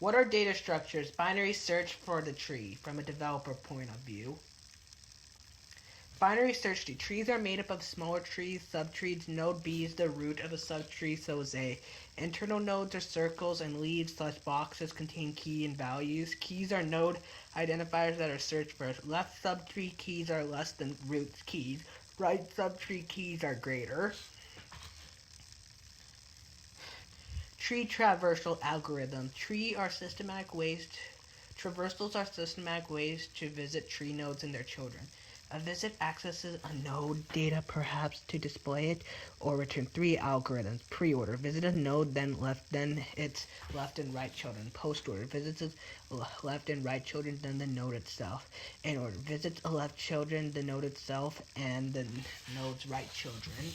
What are data structures? Binary search for the tree from a developer point of view. Binary search tree. Trees are made up of smaller trees, subtrees. Node B is the root of a subtree, so is A. Internal nodes are circles, and leaves slash boxes contain key and values. Keys are node identifiers that are searched first. Left subtree keys are less than root keys. Right subtree keys are greater. Tree traversal algorithm. Traversals are systematic ways to visit tree nodes and their children. A visit accesses a node data perhaps to display it or return three algorithms. Pre-order. Visit a node, then its left and right children. Post-order. Visits its left and right children, then the node itself. In order. Visits a left children, the node itself, and the node's right children.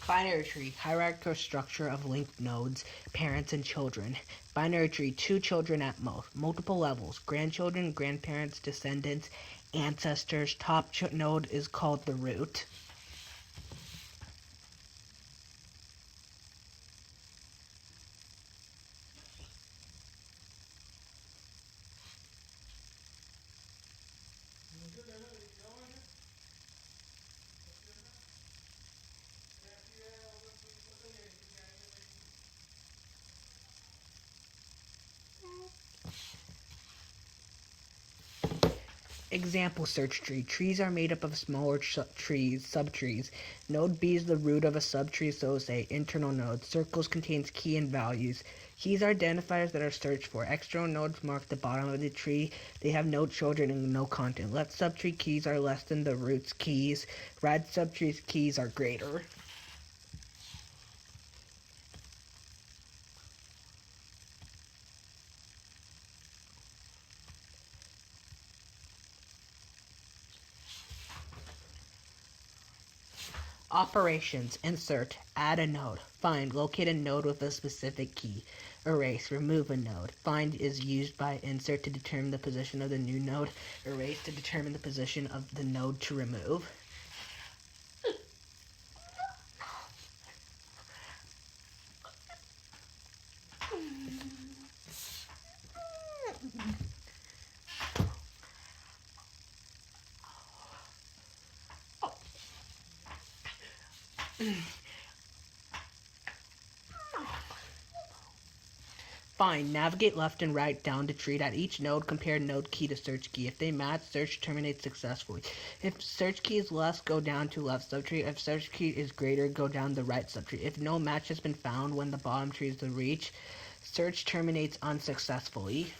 Binary tree, hierarchical structure of linked nodes, parents and children. Binary tree, two children at most. Multiple levels, grandchildren, grandparents, descendants, ancestors. Top node is called the root. Example search tree. Trees are made up of smaller subtrees. Node B is the root of a subtree, so say internal node. Circles contains key and values. Keys are identifiers that are searched for. External nodes mark the bottom of the tree. They have no children and no content. Left subtree keys are less than the root's keys. Right subtree's keys are greater. Operations. Insert. Add a node. Find. Locate a node with a specific key. Erase. Remove a node. Find is used by insert to determine the position of the new node. Erase to determine the position of the node to remove. Find. Navigate left and right down the tree. At each node, compare node key to search key. If they match, search terminates successfully. If search key is less, go down to left subtree. If search key is greater, go down the right subtree. If no match has been found when the bottom tree is the reach, search terminates unsuccessfully.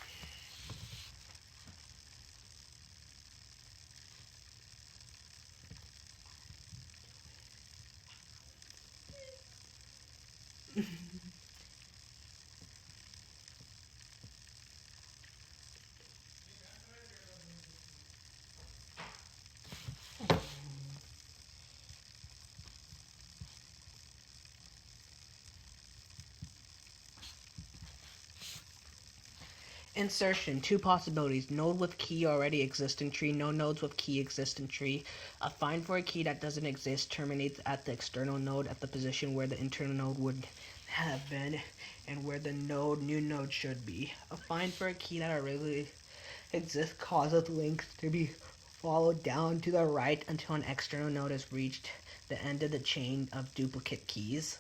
Insertion. Two possibilities. Node with key already exist in tree. No nodes with key exist in tree. A find for a key that doesn't exist terminates at the external node at the position where the internal node would have been and where the new node should be. A find for a key that already exists causes links to be followed down to the right until an external node has reached the end of the chain of duplicate keys.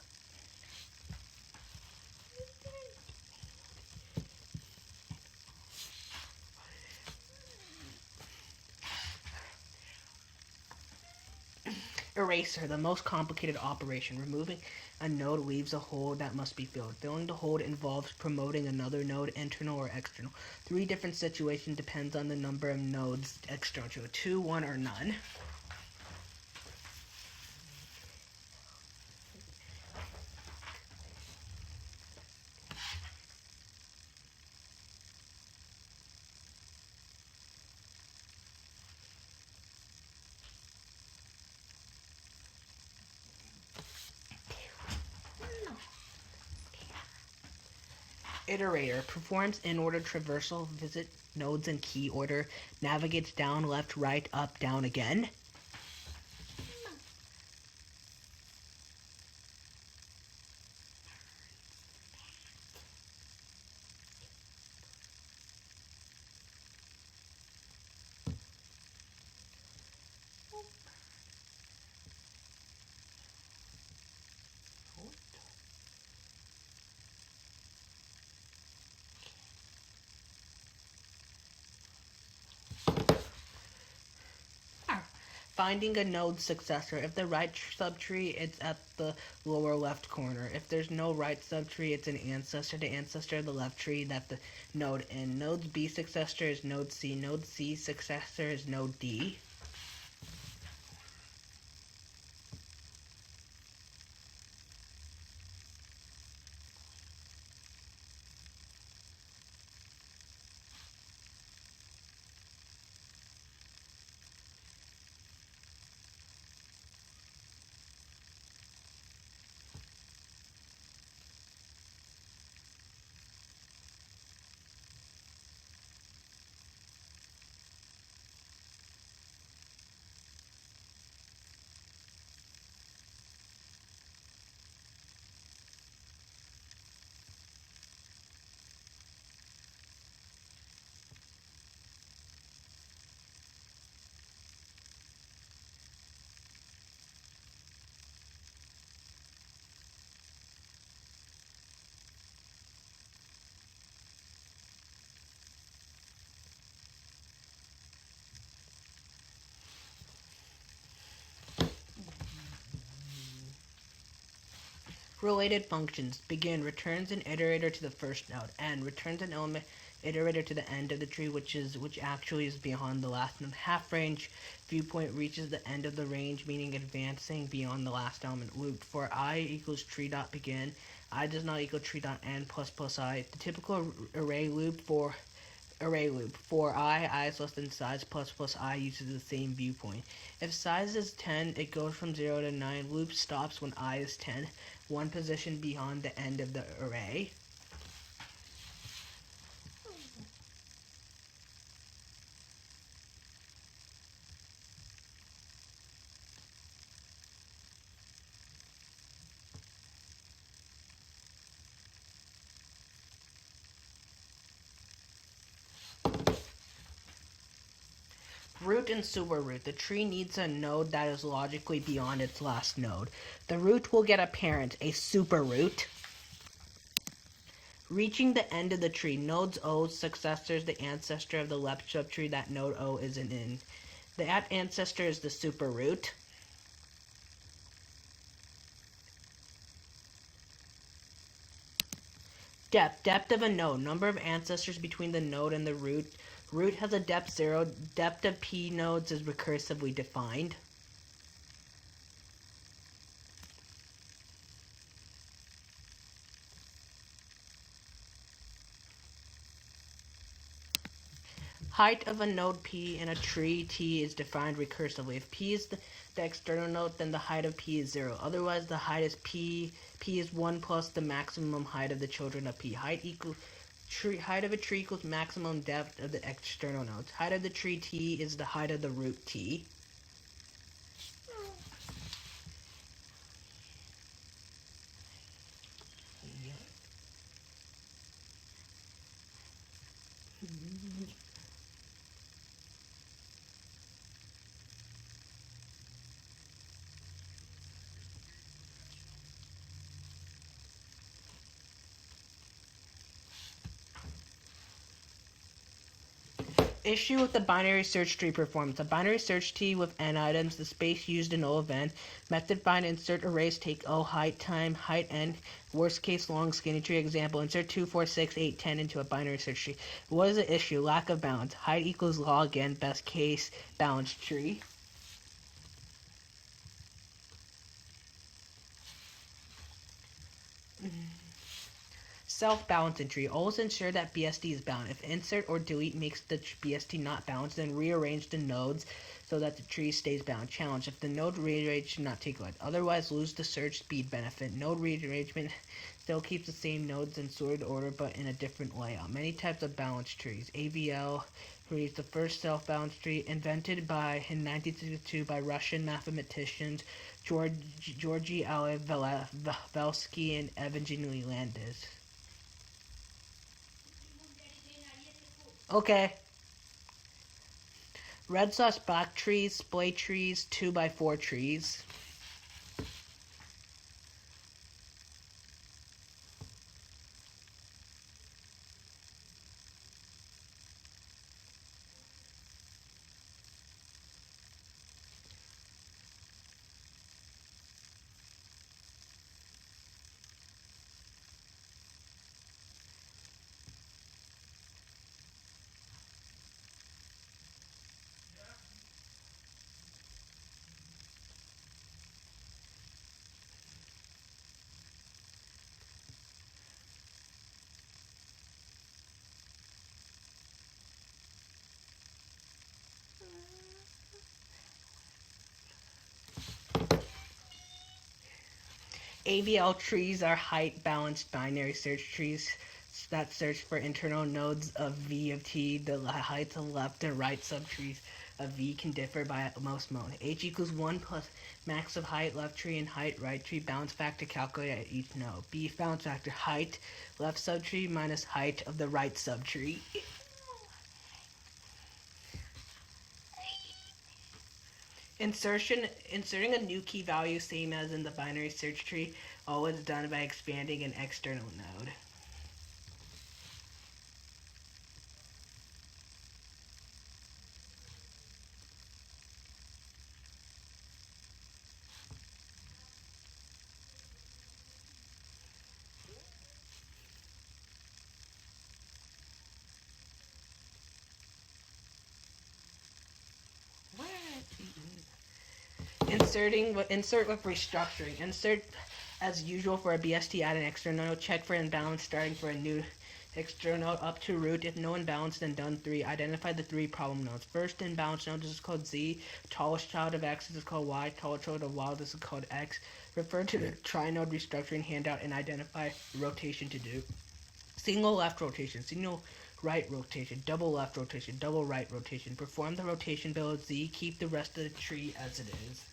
Eraser, the most complicated operation. Removing a node leaves a hole that must be filled. Filling the hole involves promoting another node, internal or external. Three different situations depends on the number of nodes external to it. 2, 1, or none. Iterator performs in-order traversal, visit nodes in key order, navigates down, left, right, up, down again. Finding a node successor. If the right subtree, it's at the lower left corner. If there's no right subtree, it's an ancestor. The ancestor of the left tree, that's the node in. Node B successor is node C. Node C successor is node D. Related functions. Begin returns an iterator to the first node. End returns an element iterator to the end of the tree, which actually is beyond the last node. Half range viewpoint reaches the end of the range, meaning advancing beyond the last element. Loop for I equals tree dot begin. I does not equal tree dot end plus I. The typical array loop for I is less than size plus I uses the same viewpoint. If size is 10, it goes from 0 to 9. Loop stops when I is 10, one position beyond the end of the array. Root and super root. The tree needs a node that is logically beyond its last node. The root will get a parent, a super root. Reaching the end of the tree, nodes O's successors, the ancestor of the left subtree that node O isn't in. That ancestor is the super root. Depth of a node. Number of ancestors between the node and the root. Root has a depth 0. Depth of p nodes is recursively defined. Height of a node P in a tree T is defined recursively. If P is the external node, then the height of P is 0. Otherwise, the height is P. P is 1 plus the maximum height of the children of P. Height of a tree equals maximum depth of the external nodes. Height of the tree T is the height of the root T. Issue with the binary search tree performance. A binary search tree with n items, the space used in O of n. Method find insert arrays take O height time height n. Worst case long skinny tree example. Insert 2, 4, 6, 8, 10 into a binary search tree. What is the issue? Lack of balance. Height equals log n. Best case balanced tree. Self-balancing tree. Always ensure that BSD is bound. If insert or delete makes the BSD not balanced, then rearrange the nodes so that the tree stays bound. Challenge. If the node rearranged, should not take light. Otherwise, lose the search speed benefit. Node rearrangement still keeps the same nodes in sorted order but in a different layout. Many types of balance trees. AVL trees, the first self-balanced tree, invented in 1962 by Russian mathematicians Georgy Velsky and Evgeny Landis. Okay. Red / black trees, splay trees, 2x4 trees. AVL trees are height-balanced binary search trees that search for internal nodes of V of T. The heights of left and right subtrees of V can differ by most mode. H equals 1 plus max of height left tree and height right tree balance factor calculated at each node. B balance factor height left subtree minus height of the right subtree. Inserting a new key value, same as in the binary search tree, always done by expanding an external node. Insert with restructuring. Insert as usual for a BST, add an external node. Check for imbalance starting for a new external node up to root. If no imbalance, then done 3. Identify the 3 problem nodes. First imbalance node, this is called Z. Tallest child of X, this is called Y. Tallest child of Y, this is called X. Refer to the tri-node restructuring handout and identify the rotation to do. Single left rotation, single right rotation, double left rotation, double right rotation. Perform the rotation below Z. Keep the rest of the tree as it is.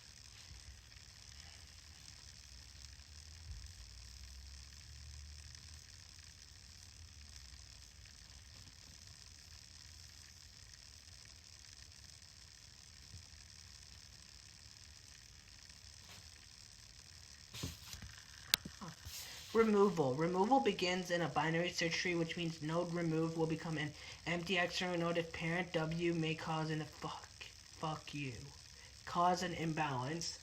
Removal. Removal begins in a binary search tree, which means node removed will become an empty external node if parent W may cause an cause an imbalance.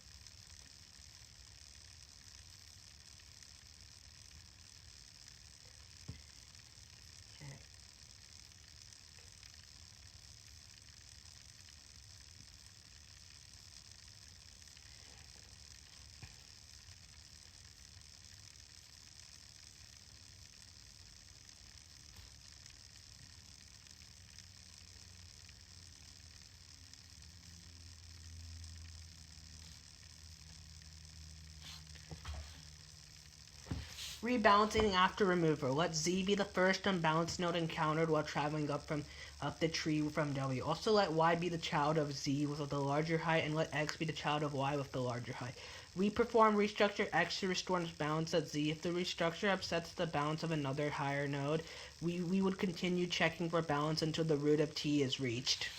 Rebalancing after removal. Let Z be the first unbalanced node encountered while traveling up the tree from W. Also let Y be the child of Z with the larger height, and let X be the child of Y with the larger height. We perform restructure X to restore balance at Z. If the restructure upsets the balance of another higher node, we would continue checking for balance until the root of T is reached.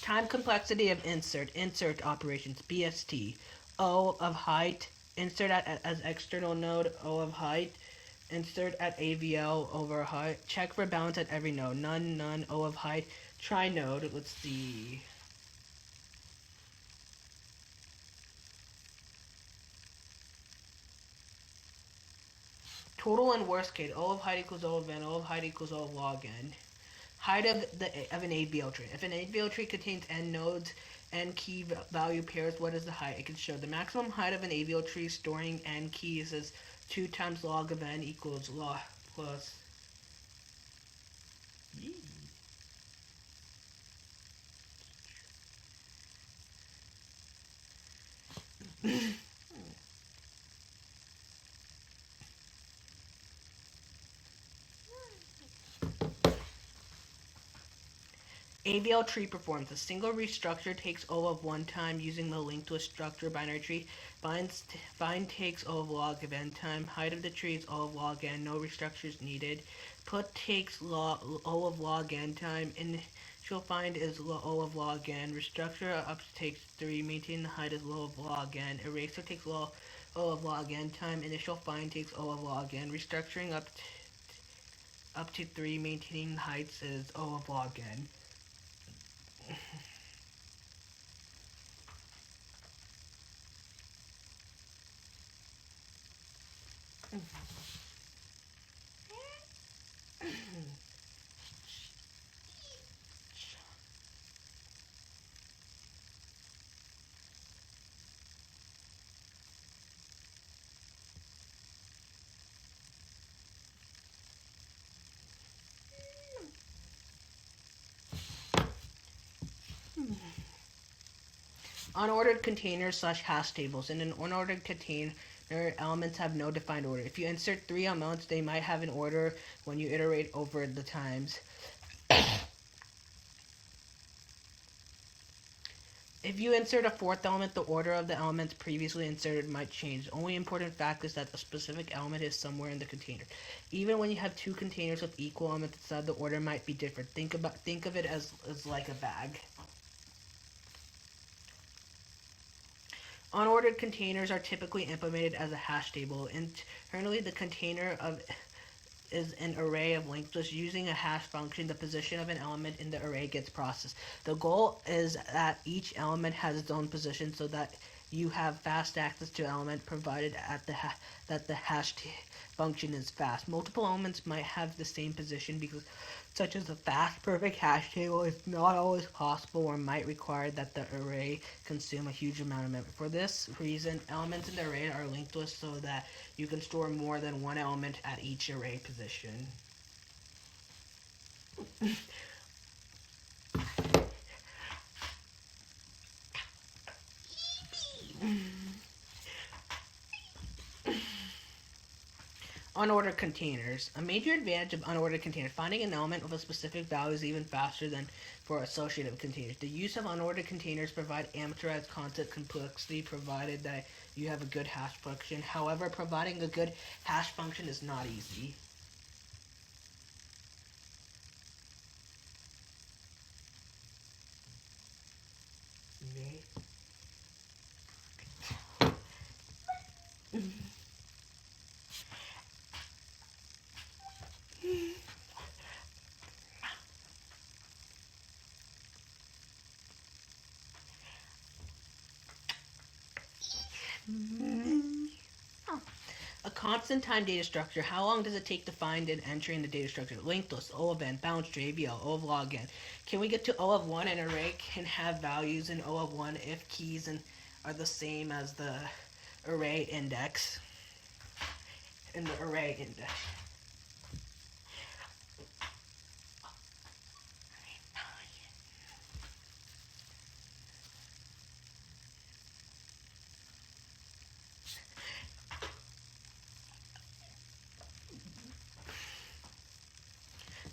Time complexity of insert operations, BST. O of height, insert as external node, O of height, insert at AVL over height, check for balance at every node, none, O of height, try node, let's see. Total and worst case, O of height equals O of n, O of height equals O of log n. Height of an AVL tree. If an AVL tree contains n nodes, n key value pairs, what is the height? It can show the maximum height of an AVL tree storing n keys is 2 times log of n equals log plus. AVL tree performs. A single restructure takes O of 1 time using the linked list structure binary tree. Find takes O of log of n time. Height of the tree is O of log n. No restructures needed. Put takes O of log n time. Initial find is O of log n. Restructure up takes 3. Maintain the height is O of log n. Eraser takes O of log n time. Initial find takes O of log n. Restructuring up to 3. Maintaining the heights is O of log n. Unordered containers / hash tables. In an unordered container, elements have no defined order. If you insert 3 elements, they might have an order when you iterate over the times. If you insert a 4th element, the order of the elements previously inserted might change. The only important fact is that the specific element is somewhere in the container. Even when you have 2 containers with equal elements inside, the order might be different. Think of it as like a bag. Unordered containers are typically implemented as a hash table. Internally, the container is an array of linked lists. Using a hash function, the position of an element in the array gets processed. The goal is that each element has its own position so that you have fast access to element provided that the hash function is fast. Multiple elements might have the same position because such as a fast perfect hash table is not always possible or might require that the array consume a huge amount of memory. For this reason, elements in the array are linked lists so that you can store more than one element at each array position. Unordered containers. A major advantage of unordered containers, finding an element with a specific value is even faster than for associative containers. The use of unordered containers provide amortized content complexity provided that you have a good hash function. However, providing a good hash function is not easy. A constant time data structure. How long does it take to find and enter in the data structure? Linked list, O of n, bounds tree, AVL, O of log n. Can we get to O of 1? An array can have values in O of 1 if keys are the same as the array index. In the array index.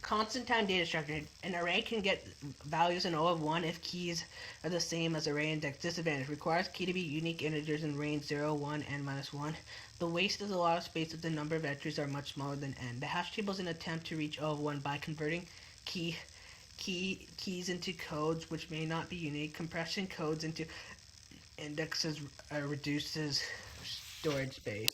Constant time data structure. An array can get values in O of 1 if keys are the same as array index. Disadvantage. Requires key to be unique integers in range 0, 1, n minus 1. The waste is a lot of space if the number of entries are much smaller than n. The hash table is an attempt to reach O of 1 by converting keys into codes which may not be unique. Compression codes into indexes reduces storage space.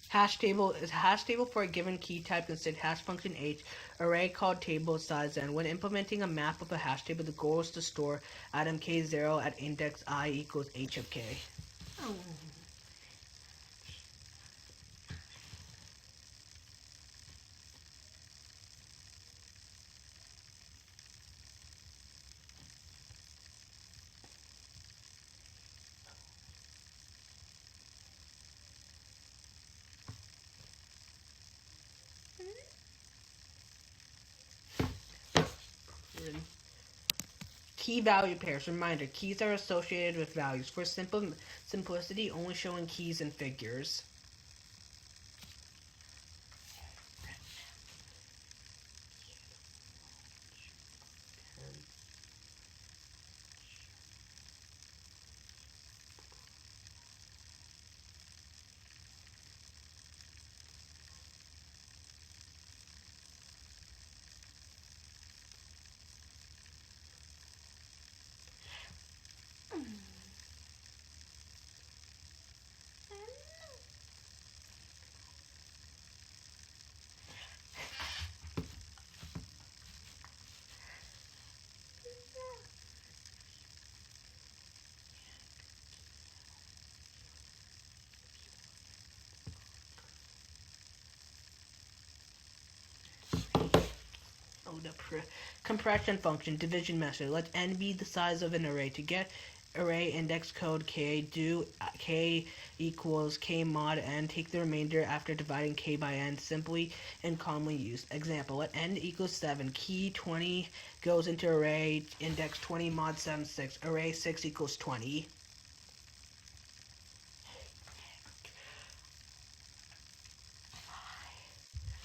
Hash table is a hash table for a given key type instead hash function h, array called table size n. When implementing a map of a hash table, the goal is to store item k0 at index I equals h of k. Key value pairs. Reminder, keys are associated with values. For simplicity, only showing keys and figures. Compression function, division method. Let n be the size of an array. To get array index code k, do k equals k mod n. Take the remainder after dividing k by n. Simply and commonly used. Example, let n equals 7. Key 20 goes into array index 20 mod 7 6. Array 6 equals 20.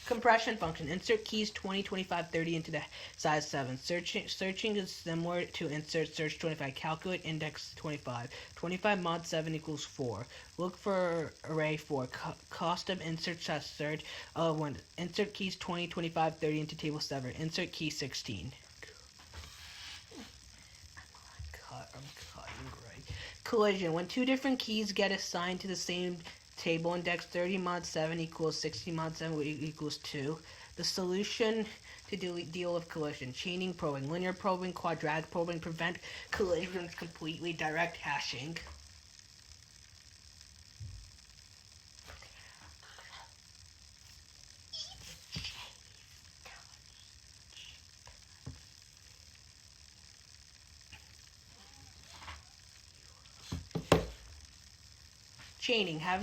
Compression function. Insert keys 20, 25, 30 into the size 7. Searching is similar to insert search 25. Calculate index 25. 25 mod 7 equals 4. Look for array 4. Cost of insert search. 1. Insert keys 20, 25, 30 into table 7. Insert key 16. I'm cutting right. Collision. When two different keys get assigned to the same table index, 30 mod 7 equals 60 mod 7 equals 2. The solution to deal with collision. Chaining probing, linear probing, quadratic probing, prevent collisions completely, direct hashing. Chaining, have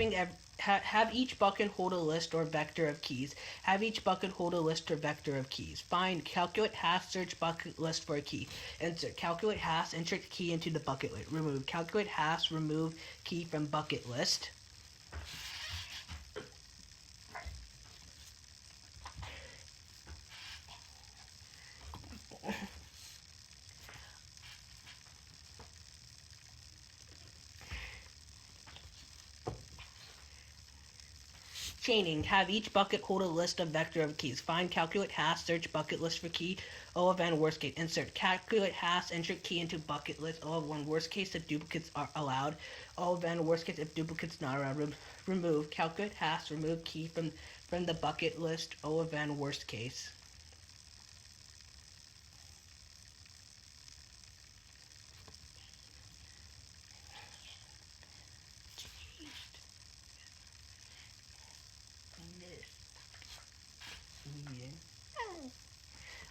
each bucket hold a list or vector of keys. Have each bucket hold a list or vector of keys. Find, calculate hash, search bucket list for a key. Insert, calculate hash, insert key into the bucket list. Remove, calculate hash, remove key from bucket list. Chaining, have each bucket hold a list of vector of keys. Find, calculate hash, search bucket list for key. O of n worst case. Insert, calculate hash, insert key into bucket list. O of 1 worst case if duplicates are allowed. O of n worst case if duplicates not allowed. Remove, calculate hash, remove key from the bucket list. O of n worst case.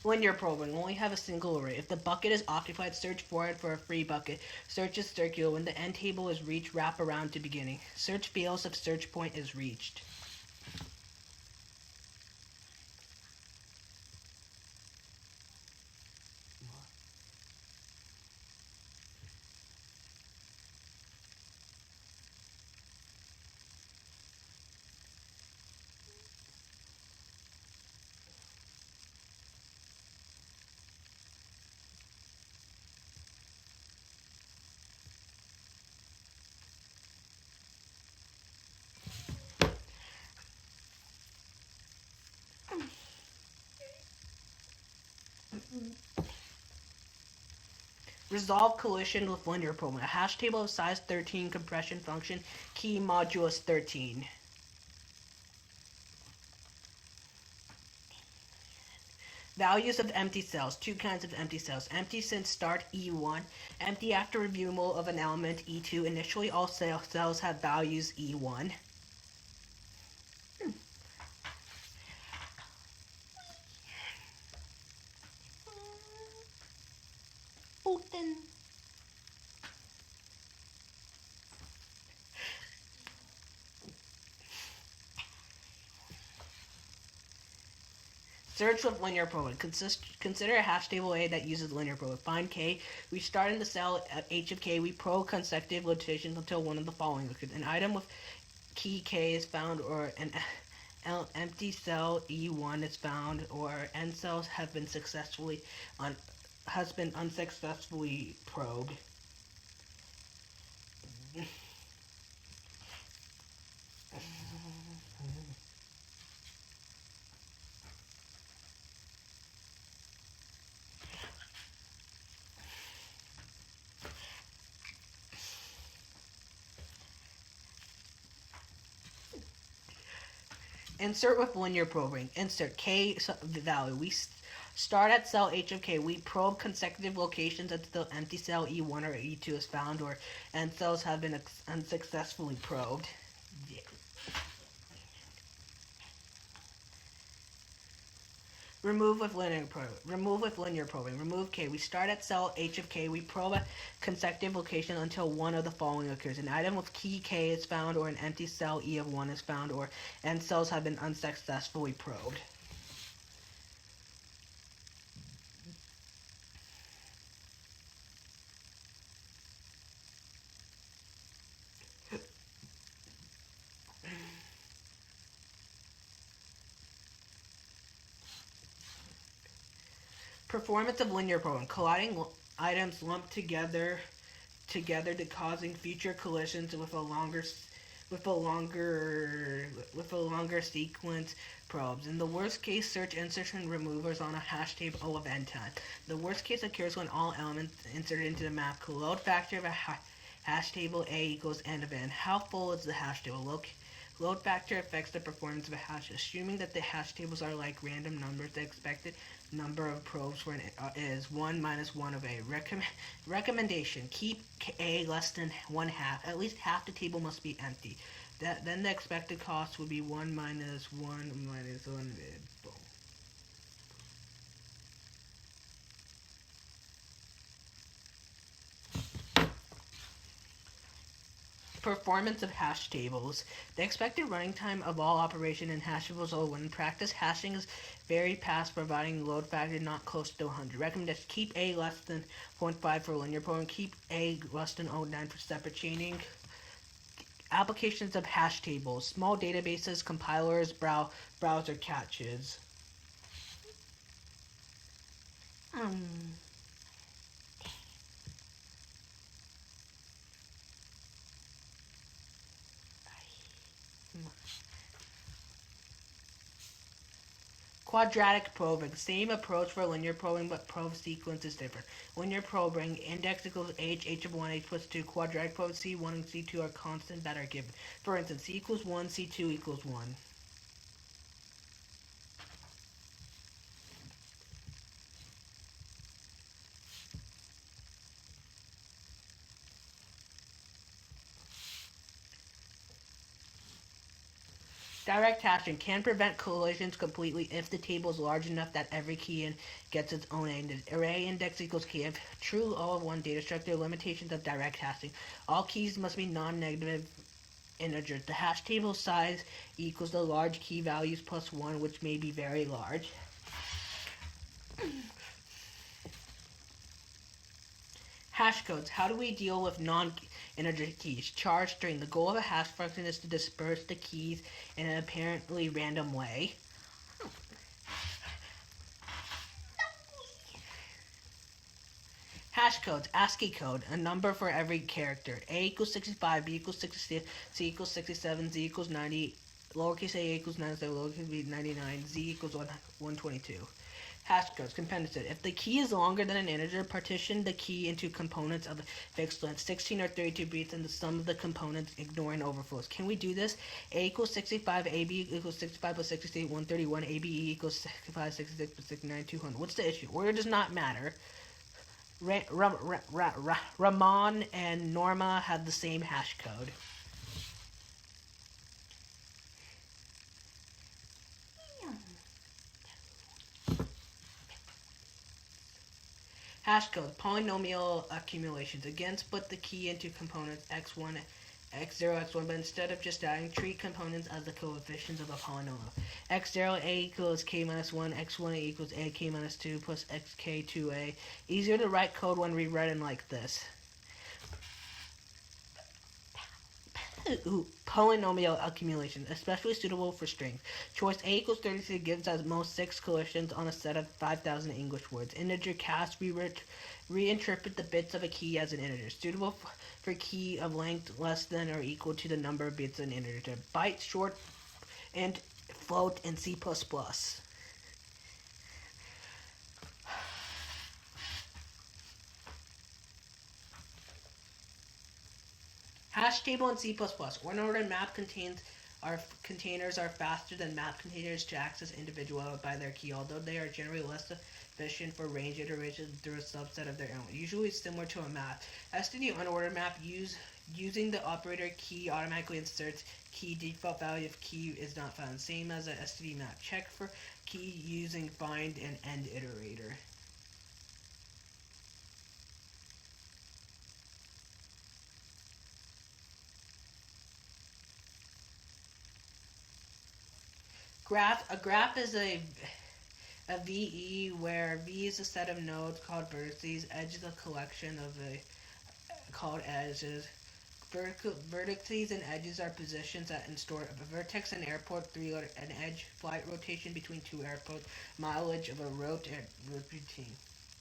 Linear probing, only have a single array. If the bucket is occupied, search for it for a free bucket. Search is circular. When the end table is reached, wrap around to beginning. Search fails if search point is reached. Resolve collision with linear probing. A hash table of size 13, compression function, key modulus 13. Values of empty cells. Two kinds of empty cells. Empty since start E1. Empty after removal of an element E2. Initially all cells have values E1. Open. Search with linear probing. Consider a hash table A that uses linear probing. Find K. We start in the cell at H of K. We probe consecutive rotations until one of the following occurs. An item with key K is found, or an empty cell E1 is found, or N cells have been unsuccessfully probed. Insert with linear probing. Insert K value. We start at cell H of K. We probe consecutive locations until the empty cell E1 or E2 is found, or N cells have been unsuccessfully probed. Yeah. Remove with linear probing. Remove K. We start at cell H of K. We probe a consecutive location until one of the following occurs. An item with key K is found, or an empty cell E of 1 is found, or N cells have been unsuccessfully probed. Performance of linear probing. Colliding items lumped together to causing future collisions with a longer sequence probes. In the worst case, search insertion removers on a hash table of n time. The worst case occurs when all elements inserted into the map. Load factor of a hash table A equals n of n. How full is the hash table? Load factor affects the performance of a hash. Assuming that the hash tables are like random numbers, the expected number of probes for is 1 minus 1 of A. Recommendation: keep A less than 1/2. At least half the table must be empty. Then the expected cost would be 1 minus 1 minus 1. Boom. Performance of hash tables. The expected running time of all operation in hash tables is when in practice hashing is very fast, providing load factor not close to 100. Recommendation: keep A less than 0.5 for linear probing. Keep A less than 0.9 for separate chaining. Applications of hash tables. Small databases, compilers, browser caches. Quadratic probing. Same approach for linear probing, but probe sequence is different. Linear probing, index equals h of 1, h plus 2. Quadratic probing, c1 and c2 are constant that are given. For instance, c equals 1, c2 equals 1. Direct hashing can prevent collisions completely if the table is large enough that every key in gets its own array index equals key. If true, all of one data structure. Limitations of direct hashing. All keys must be non-negative integers. The hash table size equals the large key values plus 1, which may be very large. Hash codes. How do we deal with non-integer keys? Charge string. The goal of a hash function is to disperse the keys in an apparently random way. Hash codes. ASCII code. A number for every character. A equals 65, B equals 66, C equals 67, Z equals 90, lowercase a equals 97, lowercase b 99, Z equals 122. Hash codes. Compensated. If the key is longer than an integer, partition the key into components of a fixed length, 16 or 32 bits, and the sum of the components, ignoring overflows. Can we do this? A equals 65, AB equals 65 plus 68, 131, ABE equals 65, 66 plus 69, 200. What's the issue? Order does not matter. Ramon and Norma had the same hash code. Hash code. Polynomial accumulations. Again, split the key into components x1 x0, x1, but instead of just adding tree components as the coefficients of the polynomial. x0 a equals k minus 1, x1 equals a k minus 2 plus xk 2a. Easier to write code when rewritten like this. Polynomial accumulation, especially suitable for strings. Choice A equals 33 gives us most 6 coefficients on a set of 5,000 English words. Integer cast, we reinterpret the bits of a key as an integer, suitable for key of length less than or equal to the number of bits in an integer. Byte, short, and float in C++. Hash table in C++. Ordered map containers are faster than map containers to access individual by their key, although they are generally less efficient for range iteration through a subset of their own, usually similar to a map. std unordered map using the operator key automatically inserts key default value if key is not found. Same as a std map. Check for key using find and end iterator. A graph is a VE where V is a set of nodes called vertices. Edge is a collection of called edges. Vertices and edges are positions that store a vertex and airport, 3 letter, an edge, flight rotation between 2 airports, mileage of a route, and routine.